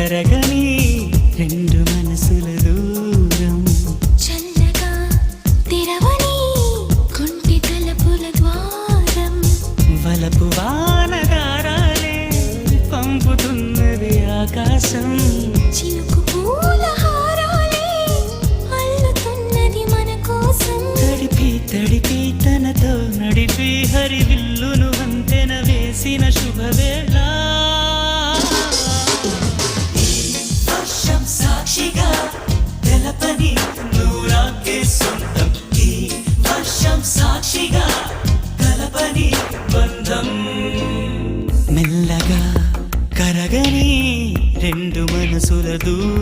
కరగని రెండు మనసుల దూరం చల్లగా తెరవని కుంటి తలుపుల ద్వారం వలపు వానగారాలే పంపుతున్నది ఆకాశం చినుకు పూల హారాలే అల్లుతున్నది మన కోసం తడిపి తడిపి తనతో నడిపి హరివిల్లును వంతెన వేసిన శుభవేళ వర్షం సాక్షిగా తెలపని నూరాకే సొంతం ఈ వర్షం సాక్షిగా కలపని బంధం మెల్లగా కరగని రెండు మనసుల దూరం